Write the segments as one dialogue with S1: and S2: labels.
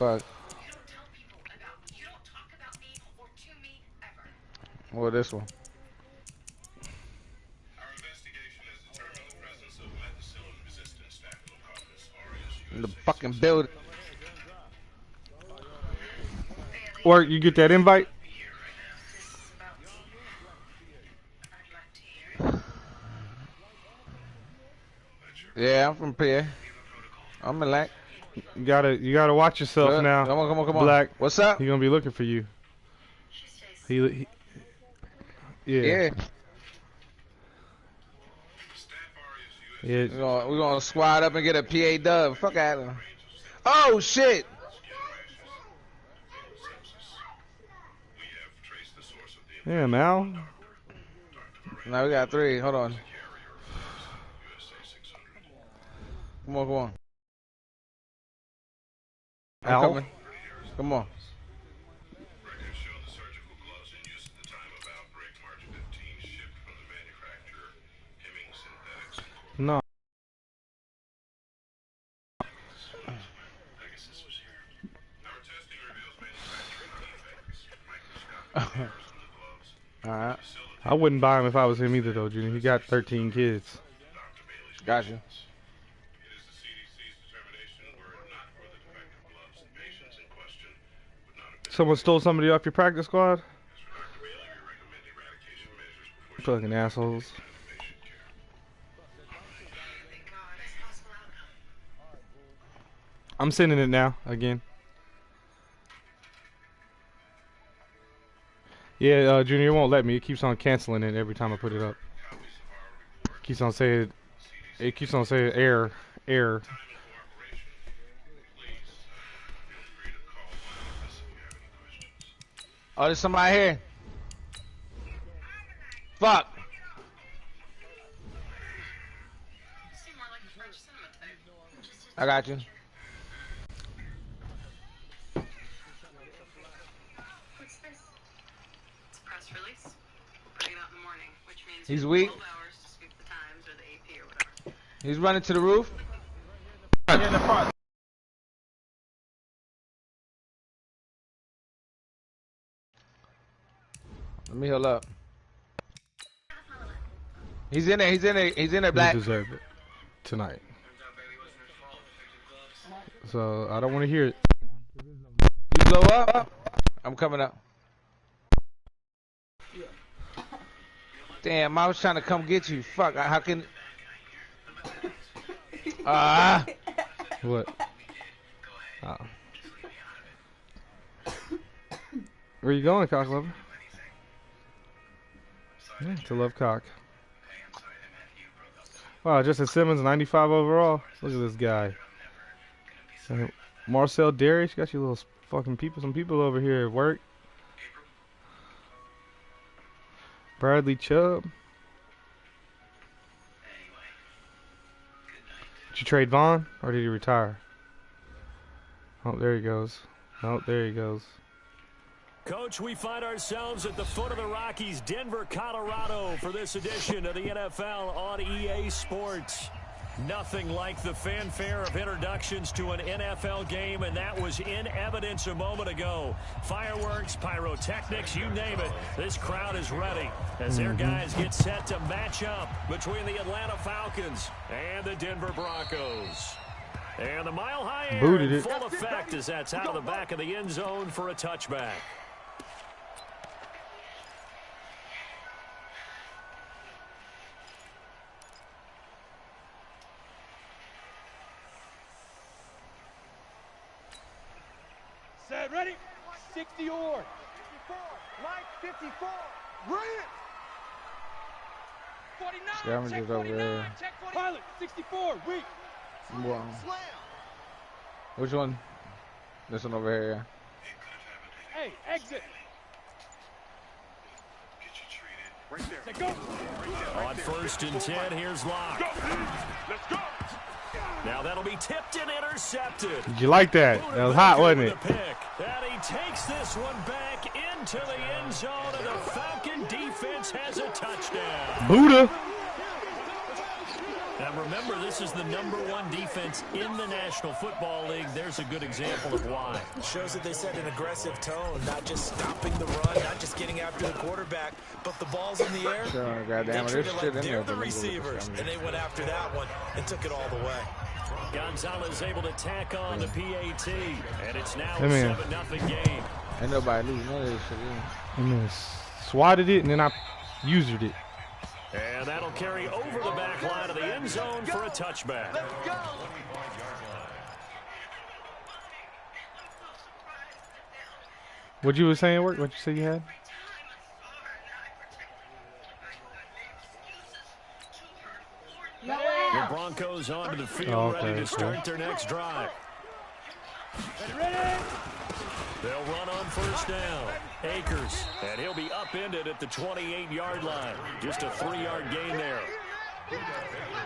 S1: Fuck. What this one? In the fucking building.
S2: Or you get that invite?
S1: Yeah, I'm from PA. I'm in Lack.
S2: You gotta watch yourself
S1: Look,
S2: now.
S1: Come on.
S2: Black.
S1: What's up?
S2: He gonna be looking for you. Yeah.
S1: Yeah.
S2: Yeah.
S1: We're gonna squad up and get a PA dub. Fuck out of him. Oh shit!
S2: Yeah, Mal.
S1: Now we got 3. Hold on. Come on. I'm coming. Come on.
S2: No.
S1: Alright.
S2: I wouldn't buy him if I was him either, though, Junior. He got 13 kids.
S1: Gotcha.
S2: Someone stole somebody off your practice squad? Fucking assholes. I'm sending it now, again. Yeah, Junior won't let me. It keeps on canceling it every time I put it up. It keeps on saying error.
S1: Oh, there's somebody here. Fuck. I got you.
S3: What's this? It's a press release. We're putting it out in the morning, which means
S1: he's weak.
S3: 12 hours to scoop the Times or the AP or whatever.
S1: He's running to the roof.
S4: In the front.
S1: Let me heal up. He's in there, Black.
S2: You deserve it. Tonight. So, I don't want to hear it.
S1: You blow up? I'm coming up. Damn, I was trying to come get you. Fuck, how can...
S2: What? Where you going, cock lover? Yeah, to love cock. Wow, Justin Simmons, 95 overall. Look at this guy. Marcel Darius, got you little fucking people, some people over here at work. Bradley Chubb. Did you trade Vaughn, or did he retire? Oh, there he goes. Oh, there he goes.
S5: Coach, we find ourselves at the foot of the Rockies, Denver, Colorado, for this edition of the NFL on EA Sports. Nothing like the fanfare of introductions to an NFL game, and that was in evidence a moment ago. Fireworks, pyrotechnics, you name it. This crowd is ready as their guys get set to match up between the Atlanta Falcons and the Denver Broncos. And the mile-high air in full effect as that's out of the back of the end zone for a touchback.
S4: Set, ready? 60 or 54. Mike, 54. Bring it. 49. Check 49. Check 49. Pilot, 64. Weak.
S1: Wow. Which one? This one over here,
S4: yeah. Hey, exit. Right there. Go.
S5: On 1st and 10, here's Locke.
S4: Let's go.
S5: Now that'll be tipped and intercepted.
S2: Did you like that? That was hot, wasn't it?
S5: And he takes this one back into the end zone, and the Falcon defense has a touchdown.
S2: Buddha.
S5: Now remember, this is the #1 defense in the National Football League. There's a good example of why.
S6: Shows that they set an aggressive tone, not just stopping the run, not just getting after the quarterback, but the ball's in the air.
S1: Sure,
S6: They
S1: goddamn,
S6: treat it like
S1: there's shit
S6: they're
S1: in
S6: the
S1: there.
S6: receivers, and they went after that one and took it all the way.
S5: Gonzalez able to tack on the PAT, and it's now a
S2: Hey, man.
S5: 7-0 game.
S1: Ain't nobody losing none of this shit.
S2: And then swatted it, and then I usered it.
S5: And that'll carry over the back line of the end zone for a touchback.
S2: What you were saying, Work? What you say you had?
S5: The Broncos onto the field, ready to start their next drive. They'll run on first down. Akers, and he'll be upended at the 28-yard line. Just a 3-yard gain there.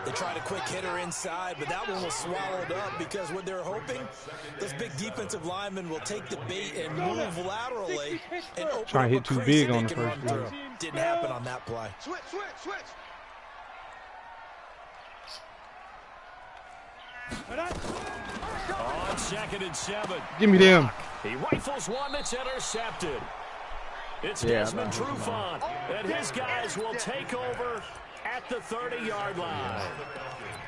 S6: They tried a quick hitter inside, but that one was swallowed up because what they're hoping, those big defensive linemen will take the bait and move laterally and open
S2: Trying to hit
S6: up a
S2: too
S6: crease
S2: big
S6: that
S2: on
S6: they
S2: the
S6: can
S2: first
S6: run
S2: play.
S6: through. Didn't happen on that play.
S4: Switch.
S5: On 2nd and 7.
S2: Give me them.
S5: He rifles one that's intercepted. It's Desmond Trufant, and his guys will take over at the 30-yard line.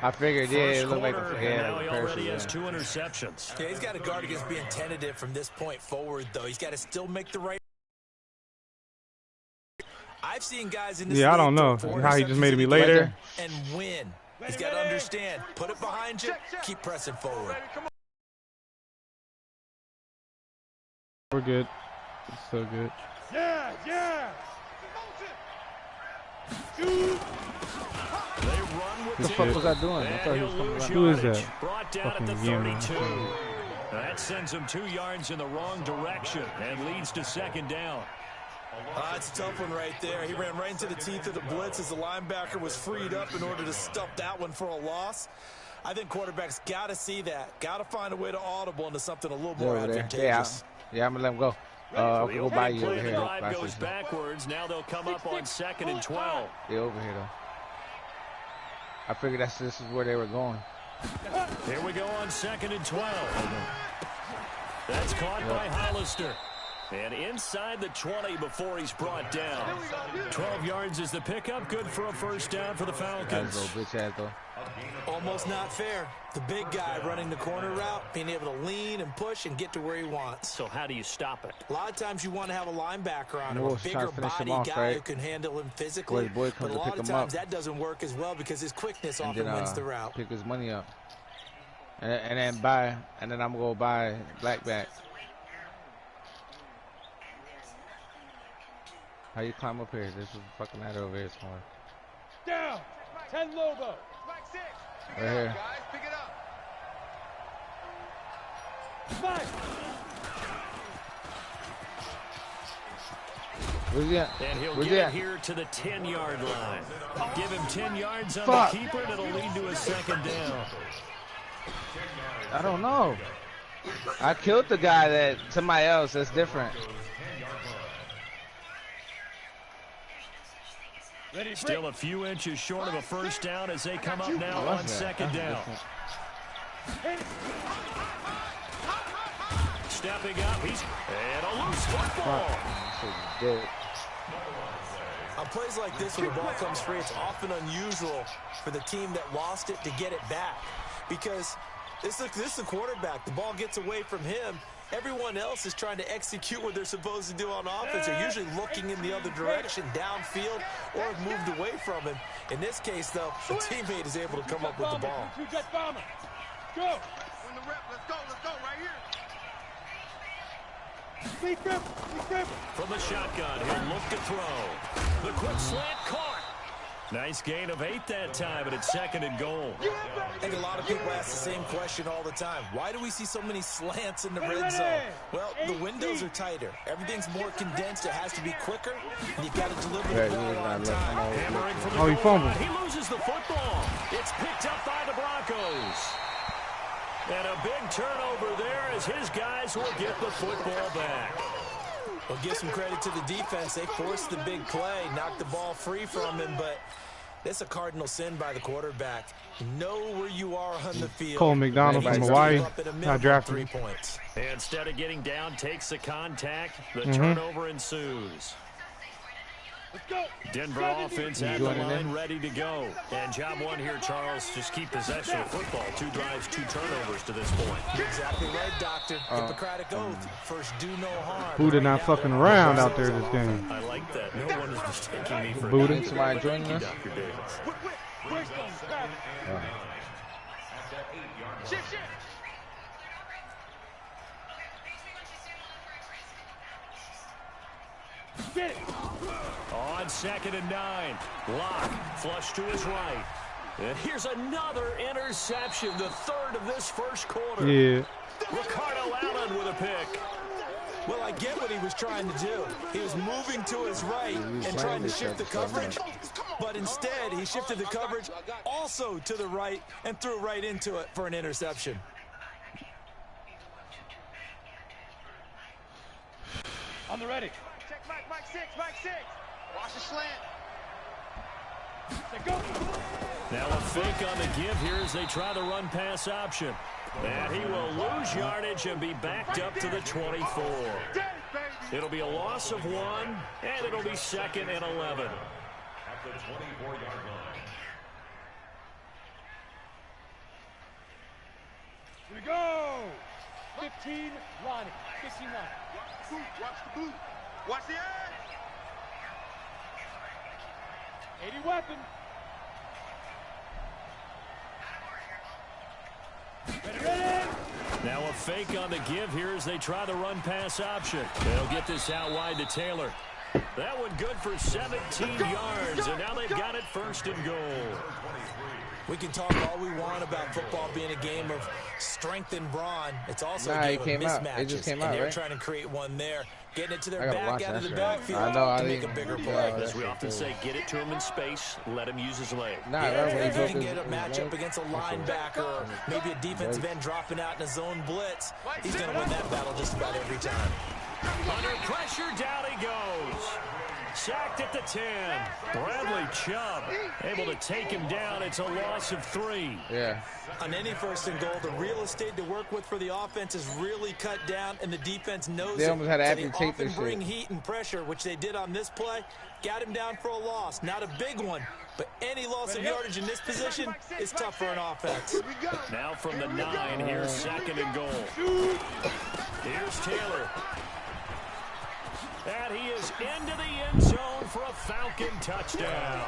S1: I figured, yeah,
S5: First
S1: it looked like
S5: quarter,
S1: a
S5: and now he already
S1: parachute,
S5: has
S1: yeah.
S5: 2 interceptions.
S6: Yeah, he's got to guard against being tentative from this point forward, though. He's got to still make the right. I've seen guys in this
S2: Yeah, I don't
S6: league
S2: know
S6: throw 4
S2: how he just made it be
S6: interceptions
S2: later.
S6: and win. He's got to understand. Put it behind you. Keep pressing forward.
S2: We're good. It's so good.
S4: Yeah.
S5: They run with
S1: What the fuck was I doing? I thought he was coming around.
S2: Who is that?
S5: Brought down at the
S2: Fucking Yama.
S5: 32. That sends him 2 yards in the wrong direction and leads to 2nd down.
S6: It's a tough one right there. He ran right into the teeth of the blitz as the linebacker was freed up in order to stuff that one for a loss. I think quarterbacks got to see that. Got to find a way to audible into something a little more
S1: Over there.
S6: advantageous.
S1: Yeah, I'm going to let him go. I'll go by you over
S5: The
S1: here.
S5: drive goes backwards. Now they'll come up on 2nd and 12.
S1: Yeah, over here, though. I figured this is where they were going.
S5: Here we go on 2nd and 12. That's caught by Hollister. And inside the 20 before he's brought down. 12 yards is the pickup. Good for a first down for the Falcons.
S1: That's a bitch ass, though.
S6: Almost not fair. The big guy running the corner route, being able to lean and push and get to where he wants.
S5: So how do you stop it?
S6: A lot of times you want to have a linebacker on him, a
S1: Wolves trying
S6: bigger
S1: to finish him
S6: body
S1: off,
S6: guy
S1: right?
S6: who can handle him physically.
S1: Boy, boy
S6: But
S1: comes
S6: a
S1: to
S6: lot
S1: pick
S6: of
S1: him
S6: times
S1: up.
S6: that doesn't work as well because his quickness
S1: And
S6: often
S1: then
S6: wins the route.
S1: pick his money up. And then I'm going to go buy Blackback. How you climb up here? There's a fucking ladder over here somewhere.
S4: Down. 10 Lobo.
S1: Right here.
S4: Pick it up. 5.
S1: Where's he at?
S5: And he'll
S1: Where's
S5: get
S1: he
S5: it
S1: at?
S5: here to the 10-yard line. Give him 10 yards on
S1: Fuck.
S5: the keeper, and it'll lead to a 2nd down.
S1: I don't know. I killed the guy that somebody else. That's different.
S5: Still a few inches short of a first down as they come up now
S1: What's
S5: on
S1: that?
S5: 2nd down.
S1: Different.
S5: Stepping up, he's and a loose football.
S1: Fuck. This is dead.
S6: On plays like this, when the ball comes free, it's often unusual for the team that lost it to get it back. Because this is the quarterback. The ball gets away from him. Everyone else is trying to execute what they're supposed to do on offense. They're usually looking in the other direction, downfield, or have moved away from him. In this case, though, the teammate is able to come up with the ball.
S4: Two-jet bomber. Go.
S7: Let's go right here.
S4: Speed grip.
S5: From the shotgun, he'll look to throw. The quick slant caught. Nice gain of 8 that time, and it's 2nd and goal.
S6: I think a lot of people ask the same question all the time. Why do we see so many slants in the red zone? Well, the windows are tighter. Everything's more condensed. It has to be quicker, and you've got to deliver the ball on time.
S5: Hammering from the
S2: Oh, he
S5: goal
S2: fumbled.
S5: line. He loses the football. It's picked up by the Broncos. And a big turnover there as his guys will get the football back.
S6: Well, give some credit to the defense. They forced the big play, knocked the ball free from him, but It's a cardinal sin by the quarterback. Know where you are on the field.
S2: Cole McDonald from Hawaii. Not drafted.
S6: 3 points.
S5: Instead of getting down, takes the contact. The turnover ensues. Denver offense at the line, ready to go. And job one here, Charles, just keep possession of football. 2 drives, 2 turnovers to this point.
S6: You're exactly right, Doctor. Hippocratic oath. First, do no harm.
S2: Buddha not fucking around out there this game.
S5: I like that. No one is mistaking me for
S2: Buddha.
S1: Somebody joining us?
S5: Dr. Davis.
S4: Shift. Get it.
S5: On 2nd and 9. Lock, flush to his right. And here's another interception, the 3rd of this first quarter.
S2: Yeah.
S5: Ricardo Allen with a pick.
S6: Well, I get what he was trying to do. He was moving to his right and trying to shift the coverage, but instead he shifted the coverage also to the right and threw right into it for an interception.
S4: On the ready.
S7: Check Mike 6, Mike 6. Watch the slant.
S4: Say go.
S5: Now a fake on the give here as they try the run-pass option. And he will lose yardage and be backed up to the 24. It'll be a loss of 1, and it'll be 2nd and 11.
S8: At the 24-yard line.
S4: Here we go. 15 lining. 15 lining.
S7: Watch the boot. Watch the edge.
S4: 80 weapon. Ready.
S5: Now a fake on the give here as they try the run-pass option. They'll get this out wide to Taylor. That one good for 17 yards, and now they've got it 1st and goal.
S6: We can talk all we want about football being a game of strength and brawn. It's also a game of mismatches.
S1: It just came out,
S6: and they're
S1: right?
S6: trying to create one there. Getting it to their back out of the
S1: shit.
S6: backfield
S1: I know,
S6: to make a bigger play.
S5: As we often say, get it to him in space, let him use his leg.
S1: Nah,
S6: If he can get a matchup against a linebacker or maybe a defensive end dropping out in a zone blitz, he's going to win that battle just about every time.
S5: Under pressure, down he goes. Sacked at the 10. Bradley Chubb able to take him down. It's a loss of 3.
S1: Yeah.
S6: On any 1st and goal, the real estate to work with for the offense is really cut down, and the defense knows
S1: They
S6: it.
S1: almost had to
S6: So
S1: amputate
S6: they
S1: this
S6: often bring
S1: shit.
S6: heat and pressure, which they did on this play. Got him down for a loss. Not a big one, but any loss of yardage in this position is tough for an offense.
S5: Now from the 9, here's 2nd and goal. Here's Taylor. And he is into the end zone for a Falcon touchdown.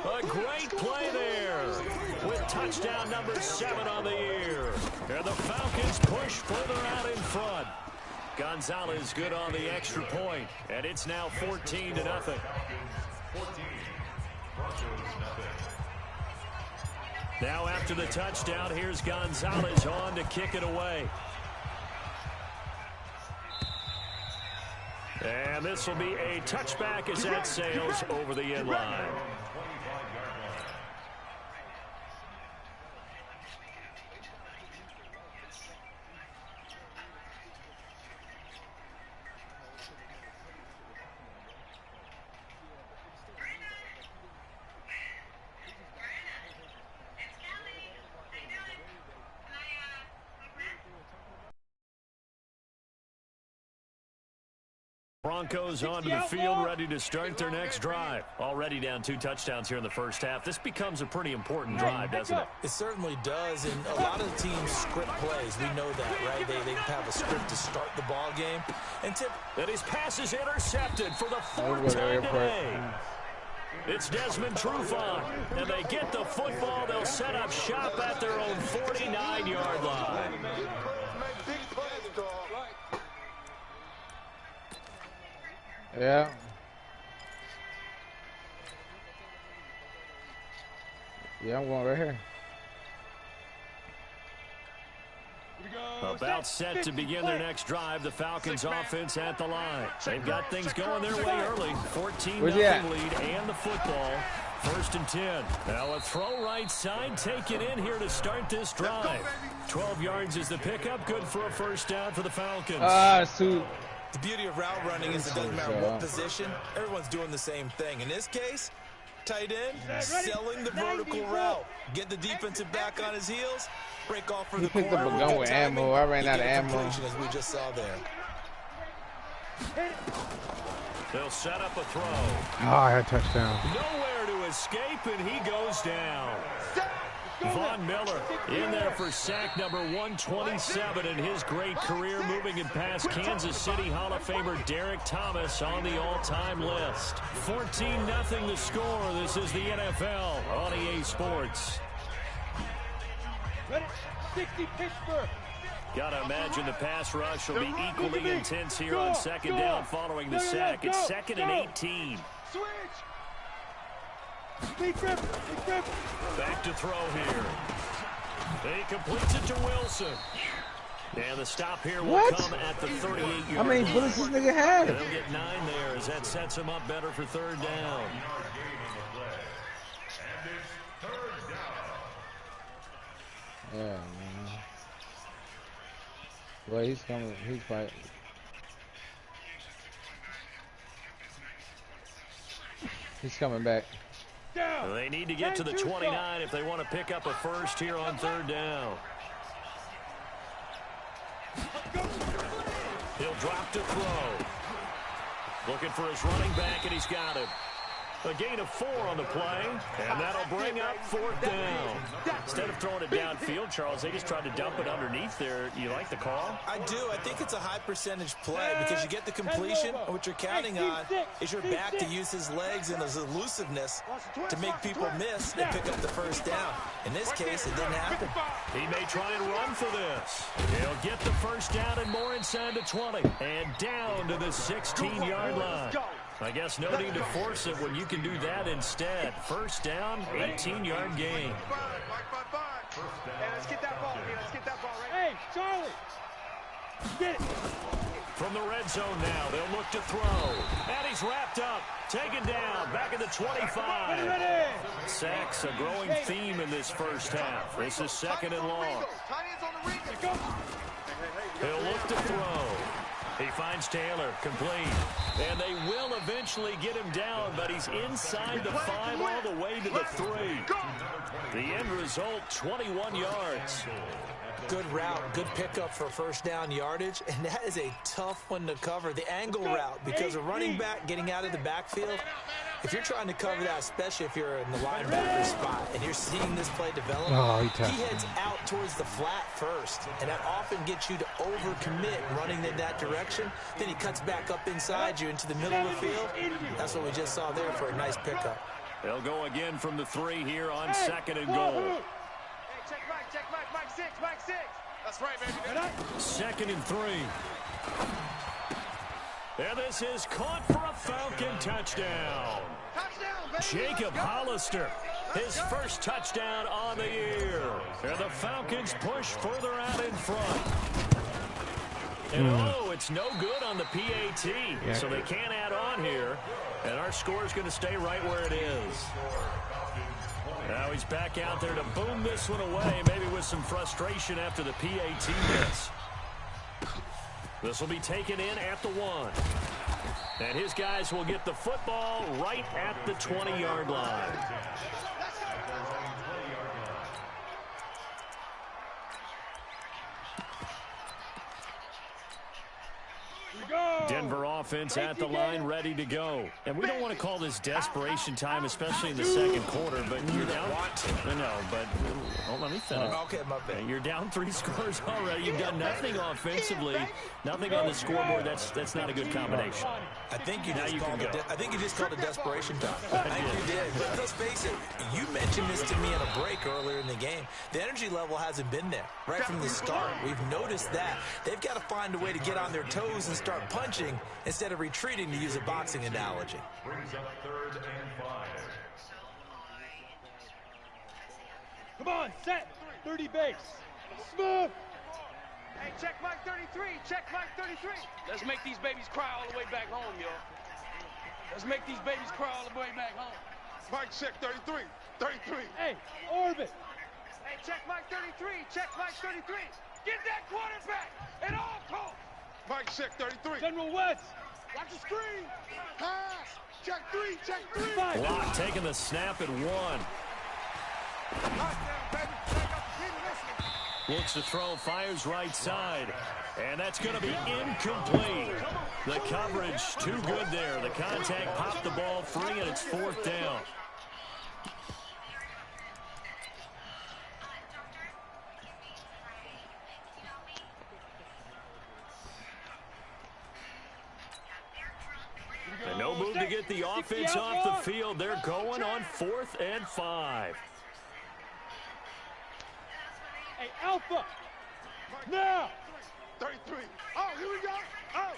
S5: A great play there with touchdown number 7 on the year. And the Falcons push further out in front. Gonzalez good on the extra point, and it's now 14-0.
S8: 14. Broncos nothing.
S5: Now after the touchdown, here's Gonzalez on to kick it away. And this will be a touchback as that sails over the end line.
S8: 25-yard line.
S5: Broncos onto the field, ready to start their next drive. Already down 2 touchdowns here in the first half. This becomes a pretty important drive, doesn't it?
S6: It certainly does, and a lot of the teams script plays. We know that, right? They have a script to start the ball game. And
S5: his pass is intercepted for the 4th time today. It's Desmond Trufant, and they get the football. They'll set up shop at their own 49-yard line.
S1: Yeah. Yeah, I'm going right here.
S5: About set to begin their next drive. The Falcons offense at the line. They've got things going their way early. 14-0 lead and the football. 1st and 10. Now a throw right side taken in here to start this drive. 12 yards is the pickup. Good for a 1st down for the Falcons.
S6: The beauty of route running is it doesn't matter what position. Everyone's doing the same thing. In this case, tight end, selling the vertical route. Get the defensive back on his heels, break off for the
S1: picked
S6: corner.
S1: up a gun with ammo. I ran out of ammo.
S6: As we just saw there.
S5: They'll set up a throw.
S2: Oh, I had touchdown.
S5: Nowhere to escape, and he goes down. Von Miller in there for sack number 127 in his great career, moving it past Kansas City Hall of Famer Derek Thomas on the all-time list. 14-0 the score. This is the NFL on EA Sports.
S4: Ready? 60 Pittsburgh.
S5: Gotta imagine the pass rush will be equally intense here on second down following the sack. It's 2nd and 18.
S4: Switch.
S5: Back to throw here. He completes it to Wilson. And the stop here will come at the 38-yard line.
S1: How many bullets this nigga had?
S5: They'll get 9 there as that sets him up better for third down.
S1: Yeah, man. Well, he's coming. He's fighting. He's coming back.
S5: Well, they need to get to the 29 if they want to pick up a first here on third down. He'll drop to throw. Looking for his running back, and he's got him. A gain of 4 on the play, and that'll bring up 4th down. Instead of throwing it downfield, Charles, they just tried to dump it underneath there. You like the call?
S6: I do. I think it's a high percentage play because you get the completion, and what you're counting on is your back to use his legs and his elusiveness to make people miss and pick up the first down. In this case, it didn't happen.
S5: He may try and run for this. He'll get the first down and more inside the 20. And down to the 16-yard line. I guess no need to force it when you can do that instead. First down, 18-yard gain.
S7: Hey, let's get that ball. Let's get that ball right.
S4: Hey, Charlie. Get it.
S5: From the red zone now, they'll look to throw. And he's wrapped up. Taken down. Back at the 25. Sacks, a growing theme in this first half. This is 2nd and long. He'll look to throw. He finds Taylor, complete. And they will eventually get him down, but he's inside the 5 all the way to the 3. The end result, 21 yards.
S6: Good route, good pickup for first down yardage, and that is a tough one to cover, the angle route, because a running back getting out of the backfield, if you're trying to cover that, especially if you're in the linebacker spot and you're seeing this play develop, he heads out towards the flat first, and that often gets you to overcommit running in that direction. Then he cuts back up inside you into the middle of the field. That's what we just saw there for a nice pickup.
S5: They'll go again from the 3 here on 2nd and goal.
S7: Hey, check Mike 6, Mike 6. That's right, baby.
S5: 2nd and 3. And this is caught for a Falcon touchdown. Jacob Hollister, his first touchdown on the year. And the Falcons push further out in front. And it's no good on the PAT, so they can't add on here. And our score is going to stay right where it is. Now he's back out there to boom this one away, maybe with some frustration after the PAT miss. This will be taken in at the 1. And his guys will get the football right at the 20-yard line. Denver offense at the line, ready to go. And we don't want to call this desperation time, especially in the second quarter, but you're down. No, but let me finish.
S6: Okay, my bad.
S5: You're down 3 scores already. You've done nothing offensively, nothing on the scoreboard. That's not a good combination.
S6: I think you just called it desperation time. I think you did. But let's face it, you mentioned this to me in a break earlier in the game. The energy level hasn't been there right from the start. We've noticed that. They've got to find a way to get on their toes and start punching instead of retreating, to use a boxing analogy.
S8: Brings up 3rd and 5.
S4: Come on, set. 30 base. Smooth.
S7: Hey, check Mike 33. Check Mike 33.
S4: Let's make these babies cry all the way back home, y'all. Let's make these babies cry all the way back home.
S7: Mike, check 33. 33.
S4: Hey, orbit.
S7: Hey, check Mike 33. Check Mike 33. Get that quarterback at all costs. Mike, check 33.
S4: General West.
S7: Watch the screen. Pass. Check three. Check three.
S5: Block taking the snap at 1. Looks to throw, fires right side. And that's going to be incomplete. The coverage too good there. The contact popped the ball free, and it's 4th down. And no move to get the offense off the field. They're going on 4th and 5.
S4: Hey, Alpha! Now!
S7: 33. Oh, here we go. Oh.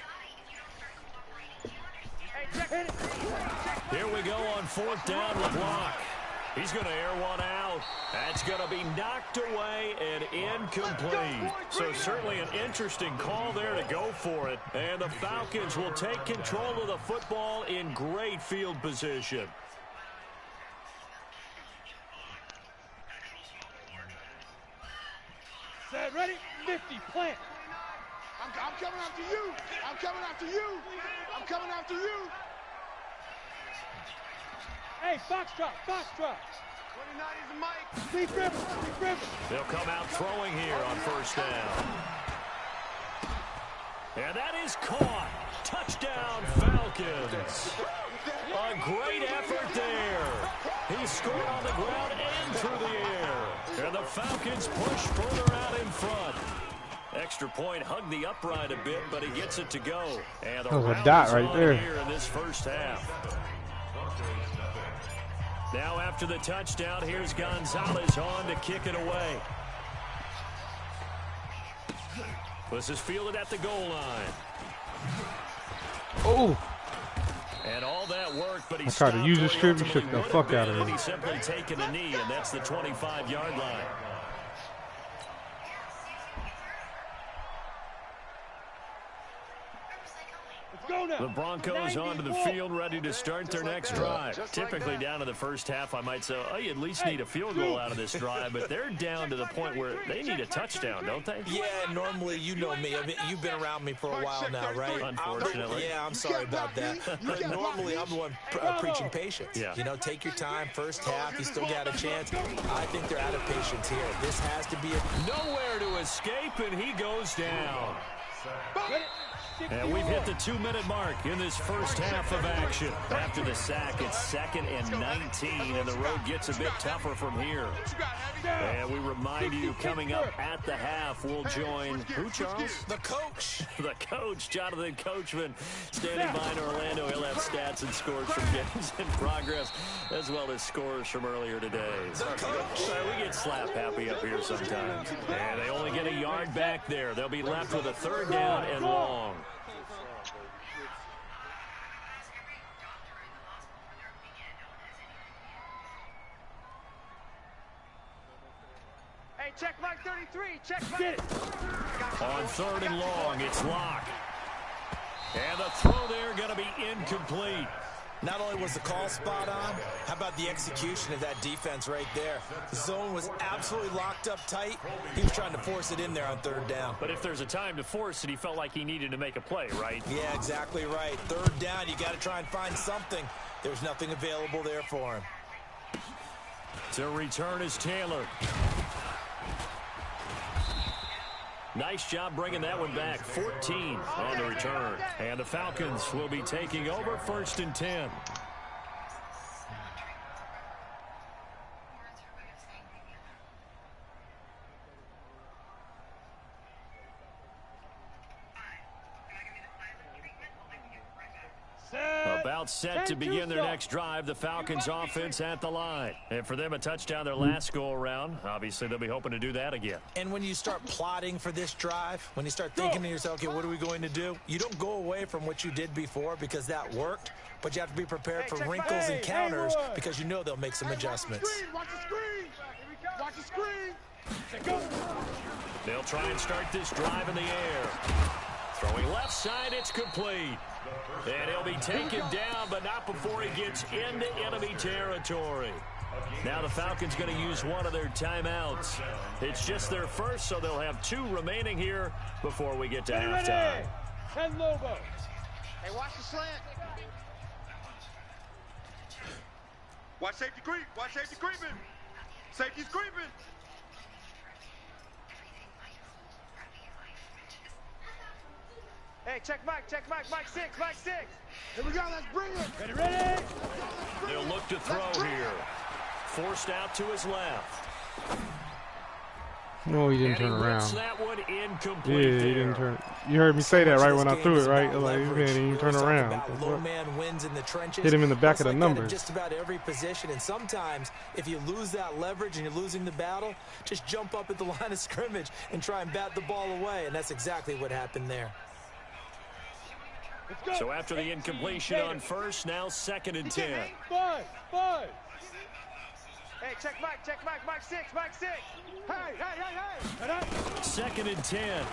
S4: Hey, check it.
S5: Here we go on 4th down with Locke. He's going to air one out. That's going to be knocked away and incomplete. So certainly an interesting call there to go for it. And the Falcons will take control of the football in great field position.
S4: Set, ready? 50, plant.
S7: I'm coming after you. I'm coming after you. I'm coming after you.
S4: Hey, foxtrot, foxtrot.
S7: 29 is the mic.
S4: Deep rip.
S5: They'll come out throwing here on 1st down. And that is caught. Touchdown, Falcons. A great effort there. He scored on the ground and through the air. And the Falcons push further out in front. Extra point hugged the upright a bit, but he gets it to go. And the
S2: that was a dot right there.
S5: Here in this first half. Now after the touchdown, here's Gonzalez on to kick it away. This is fielded at the goal line.
S2: Oh.
S5: And all that work, but he
S2: tried to use his strip and shook the fuck out of it.
S5: He's simply taken a knee, and that's the 25-yard line. The Broncos onto the field, ready to start their next drive. Typically down to the first half, I might say, oh, you at least need a field goal out of this drive, but they're down to the point where they need a touchdown, don't they?
S6: Yeah, normally, you know me. I mean, you've been around me for a while now, right?
S5: Unfortunately.
S6: Yeah, I'm sorry about that. But normally, I'm the one preaching patience.
S5: Yeah.
S6: You know, take your time. First half, you still got a chance. I think they're out of patience here. This has to be
S5: nowhere to escape, and he goes down. And we've hit the 2-minute mark in this first half of action. After the sack, it's 2nd and 19, and the road gets a bit tougher from here. And we remind you, coming up at the half, we'll join who, Charles?
S6: the coach.
S5: The coach, Jonathan Coachman, standing by in Orlando. He'll have stats and scores from games in progress, as well as scores from earlier today. Sorry, we get slap happy up here sometimes. And they only get a yard back there. They'll be left with a 3rd down and long.
S7: Hey, check mark 33. Check mark.
S5: On 3rd and long, it's Locke. And the throw there going to be incomplete.
S6: Not only was the call spot on, how about the execution of that defense right there? The zone was absolutely locked up tight. He was trying to force it in there on 3rd down.
S5: But if there's a time to force it, he felt like he needed to make a play, right?
S6: Yeah, exactly right. 3rd down, you got to try and find something. There's nothing available there for him.
S5: To return is Taylor. Nice job bringing that one back. 14 on the return. And the Falcons will be taking over 1st and 10. About set to begin their next drive. The Falcons offense at the line. And for them, a touchdown their last go-around. Obviously, they'll be hoping to do that again.
S6: And when you start plotting for this drive, when you start thinking to yourself, okay, what are we going to do? You don't go away from what you did before because that worked, but you have to be prepared for wrinkles and counters because you know they'll make some adjustments.
S7: Watch the screen. Watch the screen.
S5: They'll try and start this drive in the air. Throwing left side, it's complete. And he'll be taken down, but not before he gets into enemy territory. Now the Falcons going to use one of their timeouts. It's just their first, so they'll have 2 remaining here before we get to halftime.
S4: And Lobo.
S7: Hey, watch the slant. Watch safety creep. Watch safety creeping. Safety's creeping. Hey, check Mike, Mike 6, Mike 6. Here we go, let's bring it. Ready?
S5: They'll look to throw here. Forced out to his left.
S2: No, he didn't
S5: And
S2: turn
S5: he rips
S2: around.
S5: that one incomplete.
S2: Yeah, he didn't turn. You heard me say that right when I threw it, right? Like, man, he didn't turn around.
S6: Low man wins in the trenches.
S2: Hit him in the back of the
S6: Like that in
S2: numbers.
S6: just about every position, and sometimes if you lose that leverage and you're losing the battle, just jump up at the line of scrimmage and try and bat the ball away, and that's exactly what happened there.
S5: So after the incompletion on first, now 2nd and 10.
S7: Five. Hey, check Mike 6, Mike 6. Hey.
S5: 2nd and 10.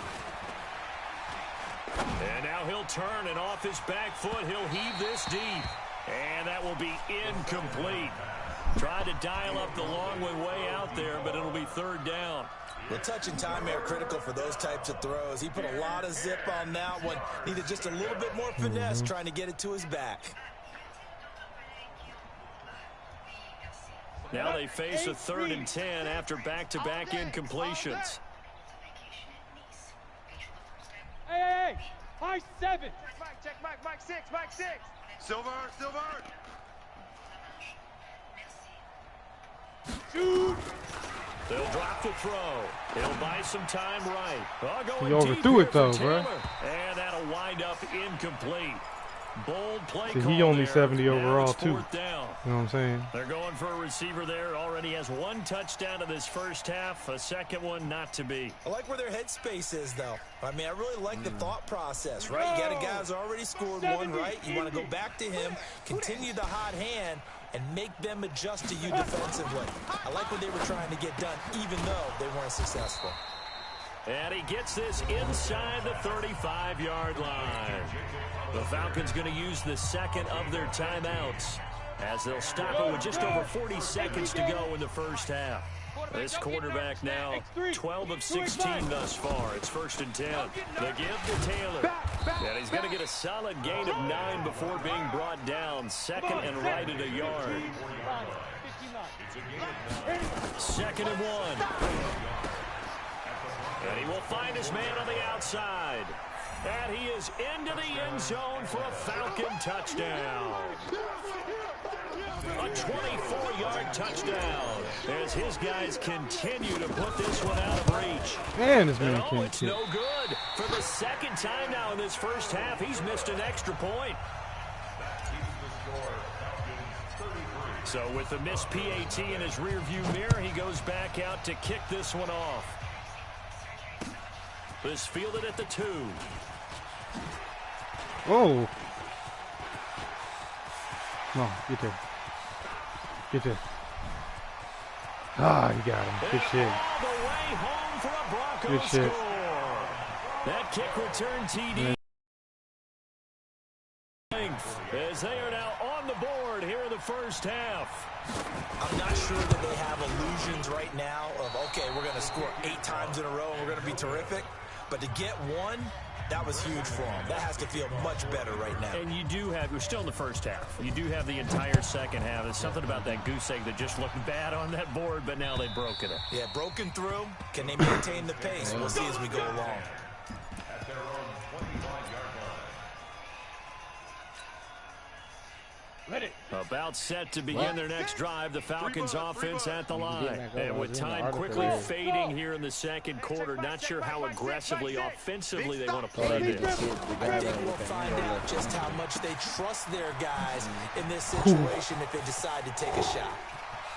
S5: And now he'll turn, and off his back foot, he'll heave this deep. And that will be incomplete. Tried to dial up the long way out there, but it'll be 3rd down.
S6: The touch and time are critical for those types of throws. He put a lot of zip on that one. Needed just a little bit more finesse trying to get it to his back.
S5: Now they face a 3rd and 10 after back-to-back incompletions.
S7: Hey. High 7. Check Mike 6, Mike 6. Silver. Shoot.
S5: They'll drop the throw. He'll buy some time right.
S2: He overthrew it though, bro.
S5: And that'll wind up incomplete. Bold play
S2: See,
S5: call
S2: he only
S5: there.
S2: 70
S5: Now
S2: overall
S5: it's
S2: too.
S5: 4th down.
S2: You know what I'm saying?
S5: They're going for a receiver there. Already has 1 touchdown in this first half. A second one not to be.
S6: I like where their headspace is, though. I mean, I really like the thought process, right? You got a guy who's already scored one, right? You want to go back to him, continue the hot hand, and make them adjust to you defensively. I like what they were trying to get done, even though they weren't successful.
S5: And he gets this inside the 35-yard line. The Falcons going to use the 2nd of their timeouts as they'll stop it with just over 40 seconds to go in the first half. This quarterback now 12 of 16 thus far. It's 1st and 10. The give to Taylor. And he's going to get a solid gain of 9 before being brought down. 2nd and right at a yard. 2nd and 1. And he will find his man on the outside. And he is into the end zone for a Falcon touchdown. A 24-yard touchdown as his guys continue to put this one out of reach.
S2: Man, this man
S5: And
S2: can't
S5: it's
S2: kick.
S5: no good. For the 2nd time now in this first half, he's missed an extra point. So with the missed PAT in his rearview mirror, he goes back out to kick this one off. This fielded at the 2.
S2: Oh. No, get there. Get there. Ah, you got him. Good shit.
S5: All the way home for a Broncos
S2: Good shit.
S5: score. That kick return TD. As they are now on the board here in the first half.
S6: I'm not sure that they have illusions right now of, okay, we're going to score 8 times in a row and we're going to be terrific. But to get one, that was huge for them. That has to feel much better right now.
S5: And you do have, we're still in the first half. You do have the entire second half. There's something about that goose egg that just looked bad on that board, but now they've broken it.
S6: Yeah, broken through. Can they maintain the pace? We'll see as we go along.
S8: At their own 25-yard line.
S5: About set to begin their next drive. The Falcons offense at the line. And with time quickly fading here in the second quarter, not sure how aggressively, offensively they want to play this.
S6: I think we'll find out just how much they trust their guys in this situation if they decide to take a shot.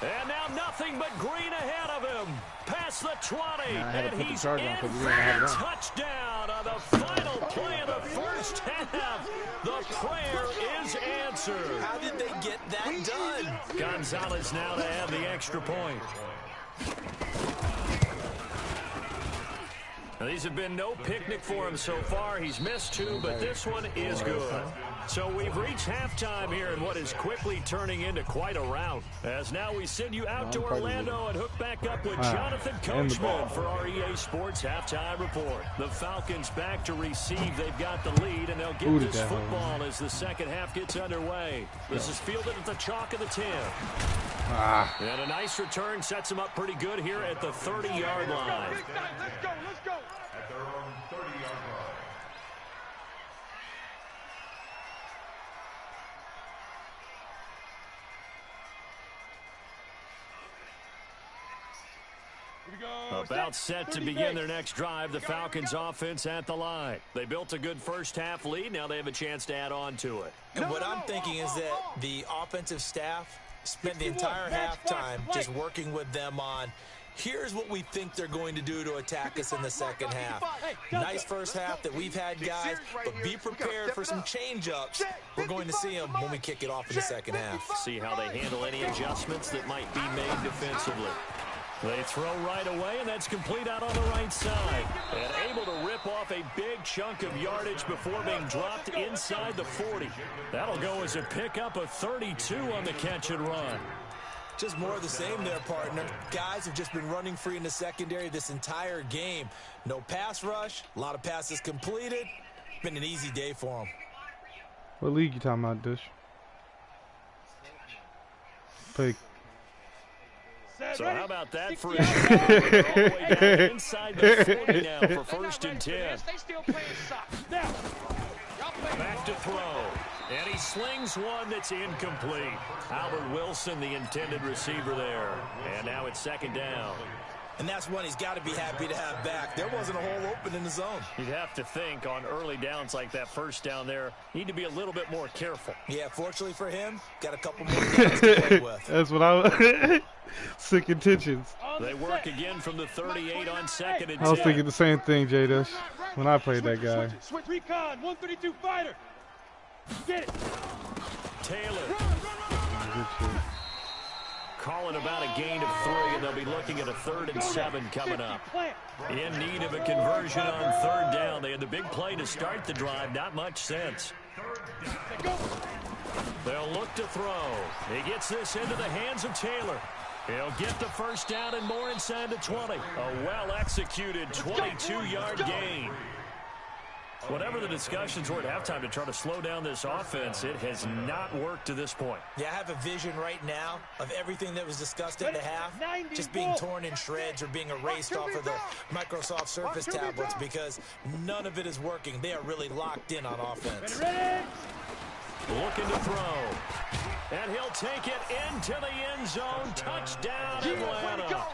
S5: And now nothing but green ahead of him. Past the 20. And he's in
S1: on
S5: for
S1: because
S5: a touchdown on the final play of the first half. The prayer is answered.
S6: How did they get that done?
S5: Gonzalez now to add the extra point. Now, these have been no picnic for him so far. He's missed 2, but this one is good. So we've reached halftime here in what is quickly turning into quite a rout. As now we send you out to Orlando and hook back up with Jonathan Coachman for our EA Sports Halftime Report. The Falcons back to receive. They've got the lead, and they'll get this football as the second half gets underway. This is fielded at the chalk of the 10. And a nice return sets them up pretty good here at the 30-yard line.
S4: Let's go.
S8: At their own 30-yard line.
S5: About set to begin their next drive, the Falcons offense at the line. They built a good first half lead. Now they have a chance to add on to it.
S6: And what I'm thinking is that the offensive staff spent the entire halftime just working with them on, here's what we think they're going to do to attack us in the second half. Nice first half that we've had, guys, but be prepared for some change-ups. We're going to see them when we kick it off in the second half.
S5: See how they handle any adjustments that might be made defensively. They throw right away, and that's complete out on the right side. And able to rip off a big chunk of yardage before being dropped inside the 40. That'll go as a pickup of 32 on the catch and run.
S6: Just more of the same there, partner. Guys have just been running free in the secondary this entire game. No pass rush, a lot of passes completed. Been an easy day for them.
S2: What league you talking about, Dish? Play.
S5: So how about that for a shot? All the way down inside the 40 now for first and 10. Back to throw. And he slings one that's incomplete. Albert Wilson, the intended receiver there. And now it's second down.
S6: And that's one he's got to be happy to have back. There wasn't a hole open in the zone.
S5: You'd have to think on early downs like that first down there, need to be a little bit more careful.
S6: Yeah, fortunately for him, got a couple more guys to play with.
S2: That's what I was sick intentions.
S5: They work again from the 38 on second and 10.
S2: I was thinking the same thing, J-Dush, when I played that guy.
S7: Switch recon, 132 fighter. Get it.
S5: Taylor.
S2: Good shit.
S5: Calling about a gain of 3, and they'll be looking at a 3rd and 7 coming up. In need of a conversion on 3rd down. They had the big play to start the drive. Not much sense. They'll look to throw. He gets this into the hands of Taylor. He'll get the first down and more inside the 20. A well-executed 22-yard gain. Whatever the discussions were at halftime to try to slow down this offense, it has not worked to this point.
S6: Yeah, I have a vision right now of everything that was discussed at the half just being torn in shreds or being erased off of the Microsoft Surface tablets because none of it is working. They are really locked in on offense.
S5: Looking to throw. And he'll take it into the end zone. Touchdown, Atlanta.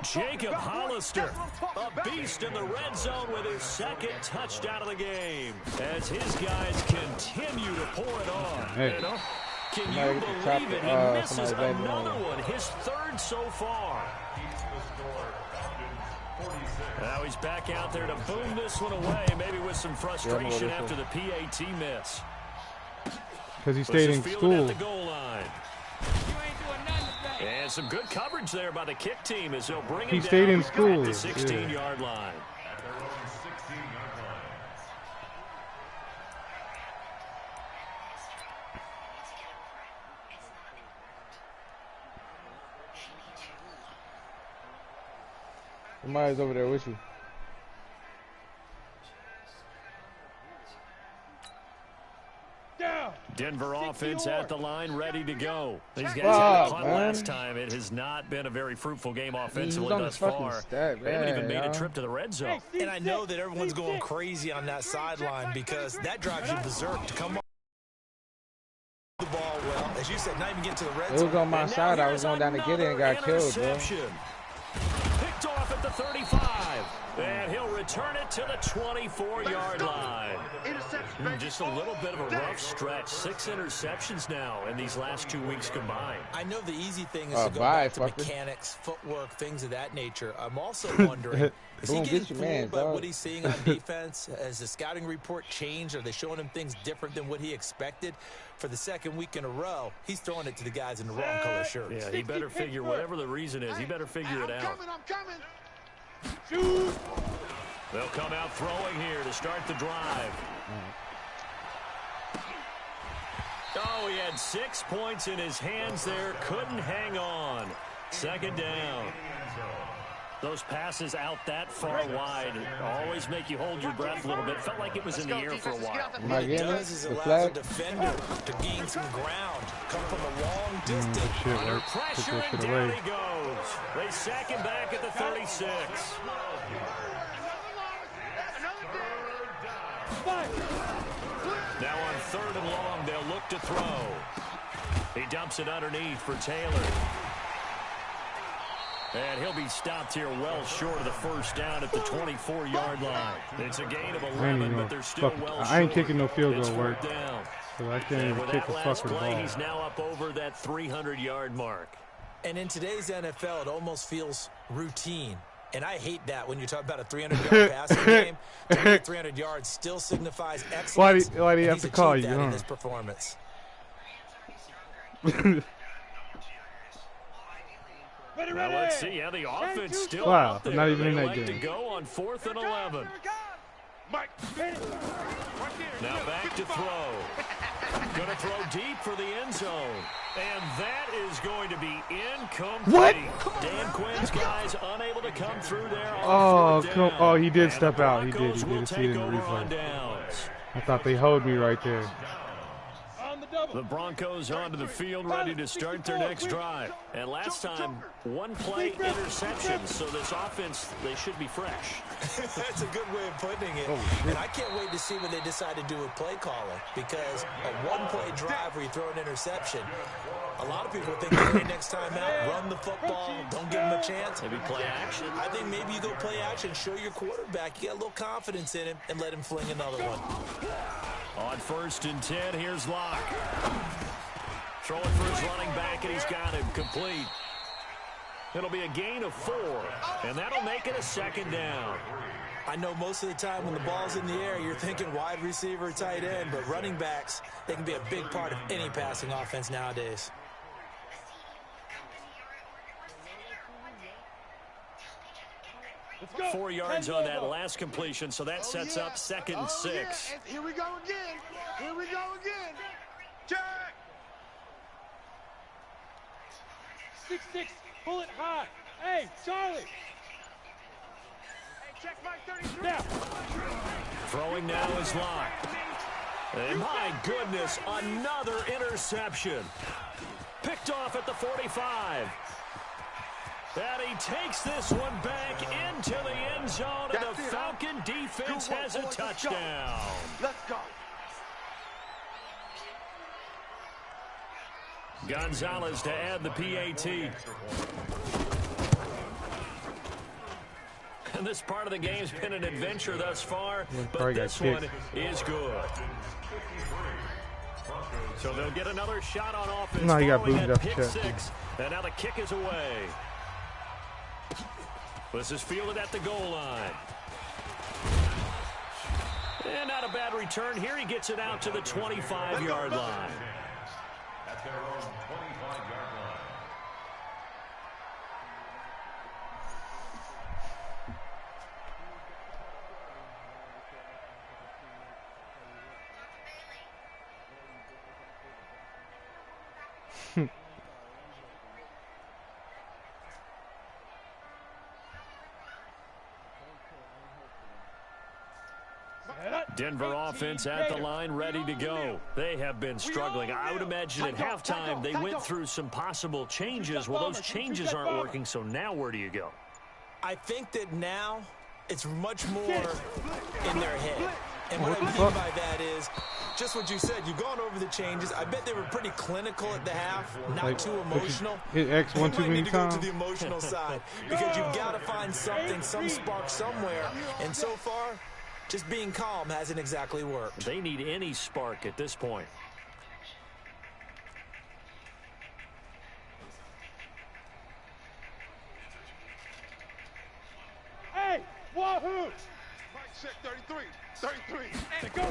S5: Jacob Hollister, a beast in the red zone with his second touchdown of the game. As his guys continue to pour it on.
S2: Hey.
S5: You know, can you believe it? He misses another one, his 3rd so far. Now he's back out there to boom this one away, maybe with some frustration after the PAT miss.
S2: Because he stayed in school.
S5: At the goal line. And some good coverage there by the kick team as they'll bring him down.
S2: He stayed in school.
S5: At the 16-yard line.
S8: At their own 16-yard line.
S1: Somebody's over there with you.
S5: Denver offense at the line, ready to go. These guys had a punt last time. It has not been a very fruitful game offensively thus far. They haven't even made a trip to the red zone.
S6: And I know that everyone's going crazy on that sideline because that drives you berserk to come off the ball well. As you said, not even get to the red zone.
S1: It was on my side. I was going down to get it and got killed, bro.
S5: Picked off at the 35. And he'll return it to the 24-yard line. Just a little bit of a rough stretch. 6 interceptions now in these last 2 weeks combined.
S6: I know the easy thing is to go back to mechanics, footwork, things of that nature. I'm also wondering, is he getting fooled by what he's seeing on defense? Has the scouting report changed? Are they showing him things different than what he expected? For the 2nd week in a row, he's throwing it to the guys in the wrong color shirts.
S5: Yeah, he better figure, whatever the reason is, he better figure it out.
S4: I'm coming.
S5: Shoot. They'll come out throwing here to start the drive. Oh, he had 6 points in his hands there. Couldn't hang on. Second down. Those passes out that far wide always make you hold your breath a little bit. Felt like it was in the air for a while.
S6: What it does is it allows a defender to gain some ground, come from a long distance.
S5: Under pressure, and down he goes. They sack him back at the 36. Now on 3rd and long, they'll look to throw. He dumps it underneath for Taylor. And he'll be stopped here well short of the first down at the 24-yard line. It's a gain of 11, but they're still well short.
S2: I ain't kicking no field goal work.
S5: Down.
S2: So I can't even kick a fucking ball.
S5: He's now up over that 300-yard mark.
S6: And in today's NFL, it almost feels routine. And I hate that when you talk about a 300-yard passing game. To me, 300 yards still signifies excellence.
S2: Why do you have to call you?
S6: In this performance.
S5: Now let's see how the offense still
S2: wow,
S5: out there.
S2: not even in that
S5: like
S2: game.
S5: To go on 4th and 11. Now back to throw. Going to throw deep for the end zone. And that is going to be incomplete.
S2: What?
S5: Dan Quinn's guys unable to come through there.
S2: Oh, he did step out. He did. He did see it in the replay. I thought they held me right there.
S5: The Broncos onto the field, ready to start their next drive. And last time, 1 play interception, so this offense, they should be fresh.
S6: That's a good way of putting it. And I can't wait to see what they decide to do with play calling, because a 1-play drive where you throw an interception, a lot of people think, hey, next time out, run the football, don't give them a chance.
S5: Maybe play action.
S6: I think maybe you go play action, show your quarterback, you got a little confidence in him, and let him fling another one.
S5: On 1st and 10, here's Locke. Throwing for his running back, and he's got him complete. It'll be a gain of 4, and that'll make it a 2nd down.
S6: I know most of the time when the ball's in the air, you're thinking wide receiver, tight end, but running backs, they can be a big part of any passing offense nowadays.
S5: Let's go. 4 yards on that last completion, so that sets up 2nd and 6.
S4: And here we go again. Here we go again. Check.
S7: 6-6, pull it high. Hey, Charlie.
S4: Hey, check Mike 33.
S7: Now.
S5: Throwing now is Locke. And my goodness, another interception. Picked off at the 45. And he takes this one back into the end zone, and the Falcon defense has a touchdown.
S4: Let's go.
S5: Gonzalez to add the PAT. And this part of the game's been an adventure thus far, but this one is good. So they'll get another shot on offense.
S2: No, you got booted up
S5: pick
S2: the
S5: 6, and now the kick is away. This is fielded at the goal line. And not a bad return. Here he gets it out to the 25-yard line.
S8: At their own 25-yard line.
S5: Denver offense at the line, ready to go. They have been struggling. I would imagine at halftime they went through some possible changes. Well, those changes aren't working, so now where do you go?
S6: I think that now it's much more in their head. And what I mean by that is just what you said. You've gone over the changes. I bet they were pretty clinical at the half, not too emotional.
S2: Hit X one too many times.
S6: To the emotional side, because you've got to find something, some spark somewhere. And so far, just being calm hasn't exactly worked.
S5: They need any spark at this point.
S7: Hey, wahoo!
S4: Mike check 33. 33.
S7: Hey, go.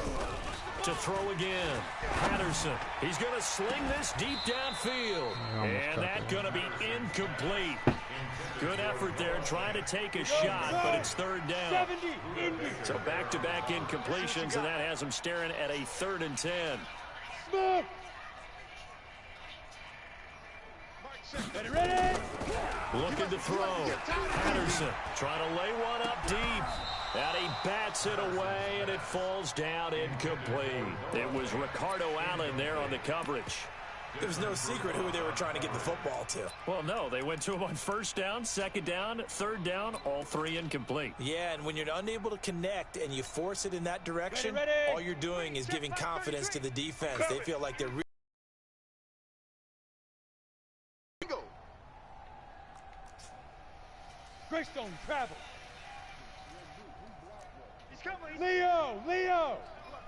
S5: To throw again. Patterson. He's going to sling this deep downfield. And that's going to be incomplete. Good effort there trying to take a shot, but it's 3rd down. So back-to-back incompletions, and that has him staring at a 3rd and 10.
S7: Ready, ready.
S5: Looking to throw. Patterson trying to lay one up deep. And he bats it away, and it falls down incomplete. It was Ricardo Allen there on the coverage.
S6: There was no secret who they were trying to get the football to.
S5: Well, no, they went to him on first down, second down, third down, all three incomplete.
S6: Yeah, and when you're unable to connect and you force it in that direction,
S7: ready.
S6: all you're doing is giving confidence to the defense. They feel like they're
S7: Greystone travel. He's coming. Leo, Leo.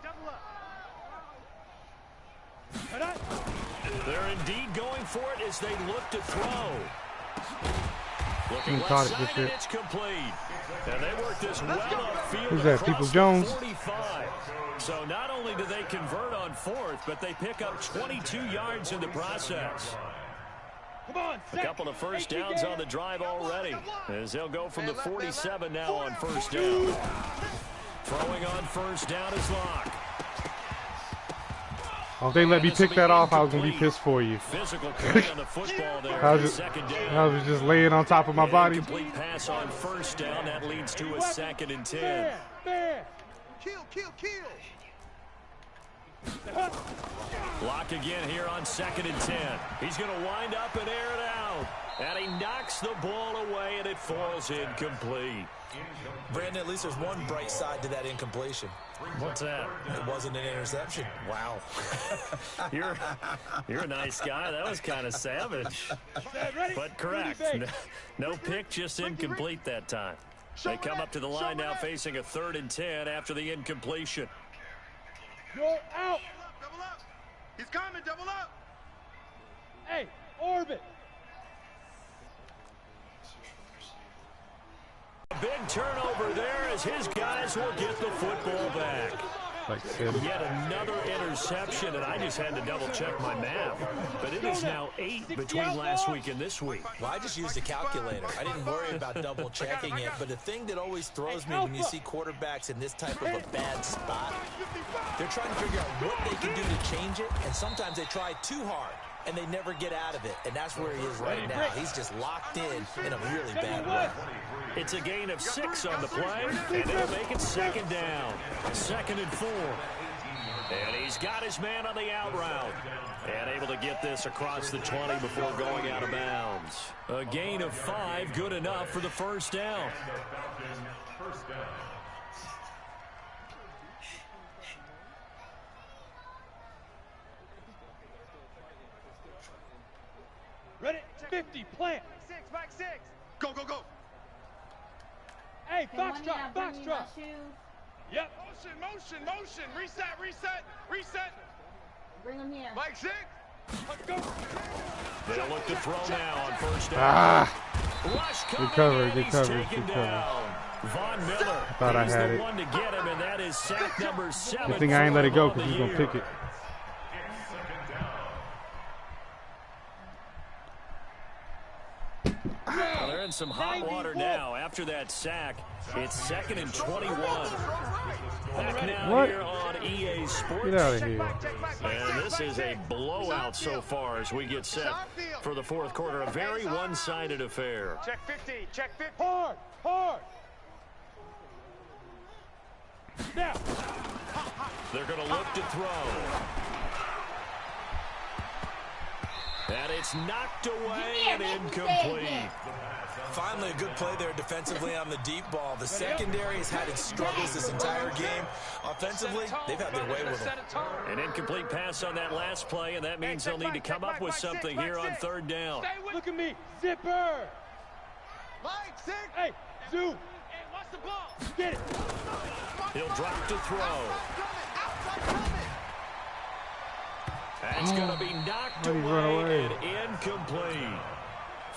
S7: Double up.
S5: They're indeed going for it as they look to throw. Looking
S2: caught
S5: left
S2: it,
S5: side, and it's complete. And they work this well upfield.
S2: Who's that,
S5: across
S2: Peoples
S5: the
S2: Jones?
S5: 45. So not only do they convert on fourth, but they pick up 22 yards in the process.
S7: Come on,
S5: A couple of first downs on the drive already, as they'll go from the 47 now on first down. Throwing on first down is Locke.
S2: Oh, if they let me pick that off, I was going to be pissed for you.
S5: Physical play on the football there.
S2: I was just laying on top of my body.
S5: Complete pass on first down. That leads to a 2nd and 10.
S7: Kill.
S5: Block again here on 2nd and 10. He's going to wind up and air it out. And he knocks the ball away, and it falls incomplete.
S6: Brandon, at least there's one bright side to that incompletion.
S5: What's that?
S6: It wasn't an interception.
S5: Wow. You're a nice guy. That was kind of savage. But correct. No pick, just incomplete that time. They come up to the line now facing a 3rd and 10 after the incompletion.
S7: You're out.
S4: Double up. He's coming. Double up.
S7: Hey, orbit.
S5: A big turnover there as his guys will get the football back. Yet another interception, and I just had to double-check my math. But it is now 8 between last week and this week.
S6: Well, I just used a calculator. I didn't worry about double-checking it. But the thing that always throws me when you see quarterbacks in this type of a bad spot, they're trying to figure out what they can do to change it, and sometimes they try too hard, and they never get out of it. And that's where he is right now. He's just locked in a really bad way.
S5: It's a gain of 6 on the play, and it'll make it 2nd down. 2nd and 4. And he's got his man on the out route. And able to get this across the 20 before going out of bounds. A gain of 5, good enough for the first down.
S7: Ready? 50, plant. Mike 6.
S4: Go.
S7: Hey, foxtrot. Yep.
S4: Motion. Reset.
S9: Bring him here.
S4: Mike 6.
S7: Go.
S5: They'll look to throw now on first down.
S2: Good cover.
S5: Von Miller.
S2: I thought I had
S5: the
S2: it.
S5: one to get him, and that is sack number 7.
S2: Good thing I ain't let it go because he's going to pick it.
S5: Well, they're in some hot water now. After that sack, it's 2nd and 21. Back now here on EA Sports.
S2: Get out of here.
S5: And this is a blowout so far as we get set for the 4th quarter. A very one-sided affair.
S7: Check 50. Hard. Now.
S5: They're going to look to throw. And it's knocked away and incomplete.
S6: Finally, a good play there defensively on the deep ball. The secondary has had its struggles this entire game. Offensively, they've had their way with them.
S5: An incomplete pass on that last play, and that means they'll need to come up with something here on 3rd down.
S7: Look at me. Zipper.
S4: Mike 6.
S7: Hey, Zoo.
S4: Hey, watch the ball.
S7: Get it.
S5: He'll drop to throw. That's going to be knocked away and incomplete.